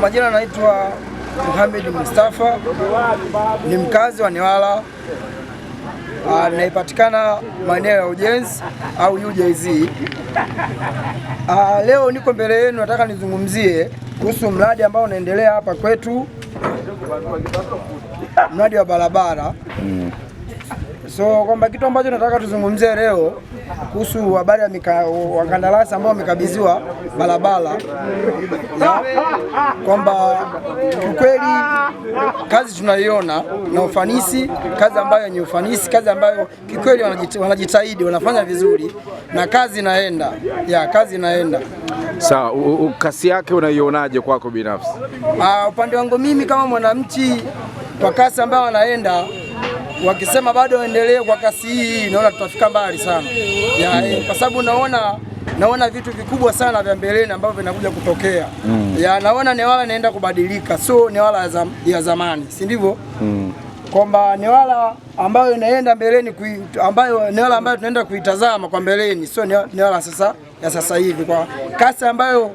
majina naitwa Mohamed Mustafa, ni mkazi wa Newala, naipatikana maeneo ya Ujenzi au UJZ. Leo niko mbele yenu, nataka nizungumzie kuhusu mradi ambao unaendelea hapa kwetu, mradi wa barabara. So kwamba kitu ambacho nataka tuzungumzie leo kuhusu habari ya wakandarasi ambao wamekabidhiwa barabara, kwamba kweli kazi tunaiona na ufanisi, kazi ambayo ni ufanisi, kazi ambayo kikweli wanajitahidi, wanafanya vizuri na kazi inaenda. Kazi inaenda. Sawa, kasi yake unaionaje kwako binafsi? Upande wangu mimi kama mwananchi, kwa kasi ambayo wanaenda, wakisema bado waendelee kwa kasi hii, naona tutafika mbali sana. Kwa sababu naona vitu vikubwa sana vya mbeleni ambavyo vinakuja kutokea. Naona Newala inaenda kubadilika, so Newala ya zamani, si ndivyo? Kwamba Newala ambayo inaenda mbeleni, Newala ambayo tunaenda kuitazama kwa mbeleni, sio Newala ya sasa hivi. Kwa kasi ambayo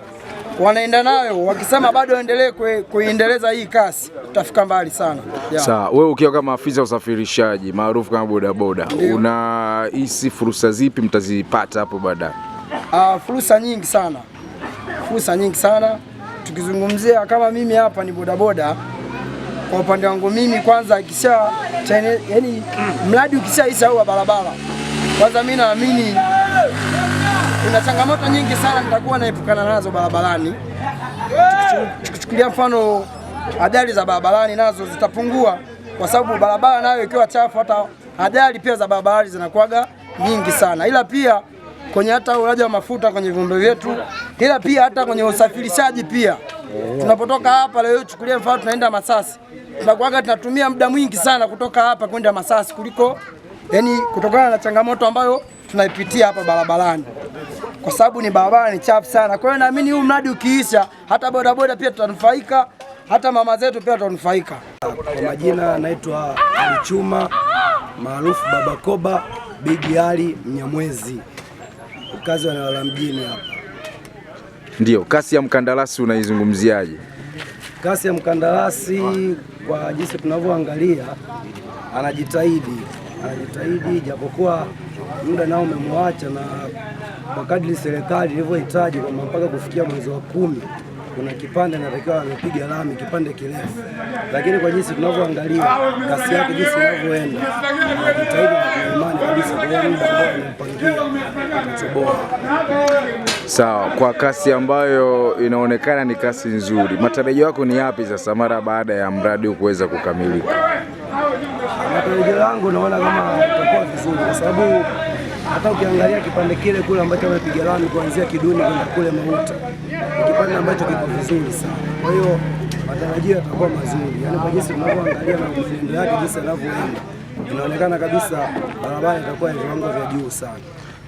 wanaenda nayo, wakisema bado waendelee kuendeleza hii kasi, tutafika mbali sana. Sawa, wewe ukiwa kama afisa usafirishaji maarufu kama bodaboda, unahisi fursa zipi mtazipata hapo baadaye? Fursa nyingi sana. Tukizungumzia kama mimi hapa ni bodaboda, kwa upande wangu mimi kwanza, yani mradi ukishaisha wa barabara, kwanza mimi naamini kuna changamoto nyingi sana nitakuwa naepukana nazo barabarani. Tukichukulia mfano, ajali za barabarani nazo zitapungua, kwa sababu barabara nayo ikiwa chafu, hata ajali pia za barabarani zinakuwaga nyingi sana. Ila pia kwenye hata ulaji wa mafuta kwenye vyombo vyetu, ila pia hata kwenye usafirishaji pia. Tunapotoka hapa leo, chukulia mfano tunaenda Masasi, tunakuwaga tunatumia muda mwingi sana kutoka hapa kwenda Masasi kuliko, yani kutokana na changamoto ambayo tunaipitia hapa barabarani, kwa sababu ni barabara ni chafu sana. Kwa hiyo naamini huu mradi ukiisha, hata bodaboda pia tutanufaika, hata mama zetu pia tutanufaika. Kwa majina naitwa Ali Chuma, maarufu Baba Koba, Big Ali Mnyamwezi, mkazi wa Newala mjini hapa. Ndio, kasi ya mkandarasi unaizungumziaje? Kasi ya mkandarasi kwa jinsi tunavyoangalia, anajitahidi japokuwa muda nao umemwacha, na kwa kadri serikali ilivyohitaji kwamba mpaka kufikia mwezi wa 10 kuna kipande anatakiwa amepiga lami, kipande kirefu. Lakini kwa jinsi tunavyoangalia kasi yake jinsi inavyoenda, anajitahidi na tuna imani kabisa kwa muda ambao anampangia atatoboa. Sawa, kwa kasi ambayo inaonekana ni kasi nzuri, matarajio yako ni yapi sasa mara baada ya mradi kuweza kukamilika? Matarajio yangu naona kama itakuwa vizuri, kwa sababu hata ukiangalia kipande kile kule ambacho amepiga lami kuanzia Kiduni kwenda kule Mauta, ni kipande ambacho kiko vizuri sana. Kwa hiyo matarajio yatakuwa mazuri, yaani kwa jinsi tunavyoangalia na mwenendo yake jinsi anavyoenda, inaonekana kabisa barabara itakuwa ya viwango vya juu sana.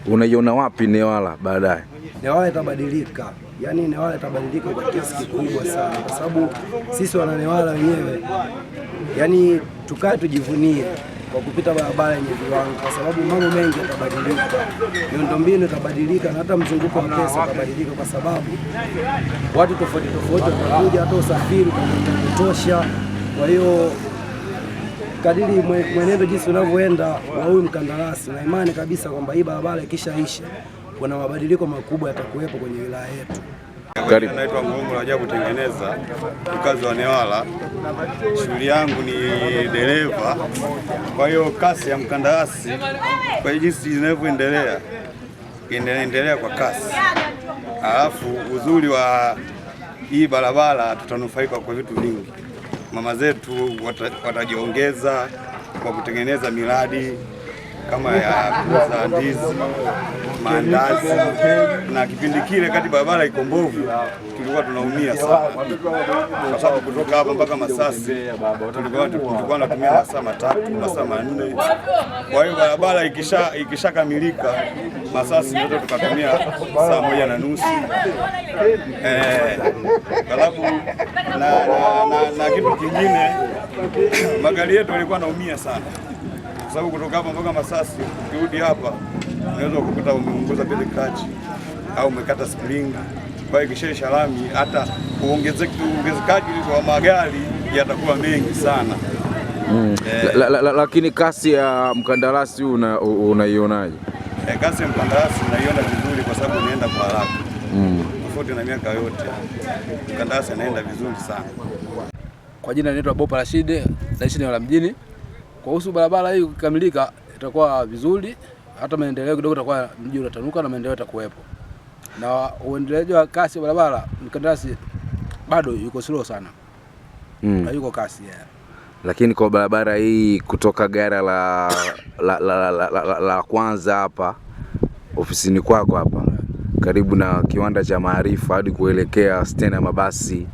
Unaiona wapi Newala baadaye? Newala itabadilika, yaani Newala itabadilika kwa kiasi kikubwa sana, kwa sababu sisi wana Newala wenyewe, yaani tukae tujivunie kwa kupita barabara yenye viwango, kwa sababu mambo mengi yatabadilika, miundombinu itabadilika na hata mzunguko wa pesa utabadilika, kwa sababu watu tofauti watakuja, hata usafiri utatosha. Kwa hiyo kadiri mwenendo jinsi unavyoenda wa huyu mkandarasi, na imani kabisa kwamba hii barabara ikishaisha kuna mabadiliko makubwa yatakuwepo kwenye wilaya yetu. Karibu. Naitwa Mungu Rajabu Tengeneza, mkazi wa Newala. Shughuli yangu ni dereva. Kwa hiyo kasi ya mkandarasi kwa jinsi inavyoendelea, inaendelea kwa kasi. Alafu uzuri wa hii barabara, tutanufaika kwa vitu vingi. Mama zetu watajiongeza kwa kutengeneza miradi kama ya kuuza ndizi, maandazi, na kipindi kile kati barabara iko mbovu tulikuwa tunaumia sana, kwa sababu kutoka hapa mpaka Masasi tulikuwa tunatumia masaa 3, masaa 4. Kwa hiyo barabara ikishakamilika Masasi ndio tukatumia saa 1:30. Alafu na kitu kingine, magari yetu yalikuwa naumia sana, kwa sababu kutoka hapa mpaka Masasi ukirudi hapa unaweza kukuta umeunguza pele kachi au umekata spring. Kwa hiyo kisha lami hata uongezekaji wa magari yatakuwa mengi sana. Lakini kasi ya mkandarasi unaionaje? Kasi ya mkandarasi naiona vizuri kwa sababu inaenda kwa haraka. Tofauti na miaka yote. Mkandarasi anaenda vizuri sana. Kwa jina naitwa Bopa Rashid, naishi eneo la mjini. Kuhusu barabara hii kukamilika itakuwa vizuri, hata maendeleo kidogo itakuwa mji unatanuka na maendeleo yatakuwepo. Na uendelezaji wa kasi ya barabara mkandarasi bado yuko slow sana. Hayuko kasi ya. Lakini kwa barabara hii kutoka gara la kwanza hapa ofisini kwako hapa karibu na kiwanda cha Maarifa hadi kuelekea stendi ya mabasi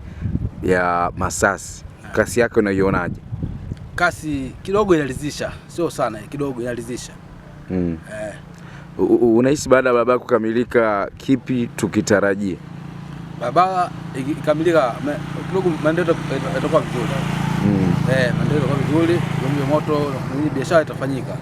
ya Masasi, kasi yake unaionaje? Kasi kidogo inaridhisha, sio sana, kidogo inaridhisha. Unahisi baada ya barabara kukamilika kipi tukitarajia? Barabara ikikamilika kidogo maendeleo yatakuwa vizuri. Maendeleo yatakuwa vizuri, vyombo vya moto na biashara itafanyika.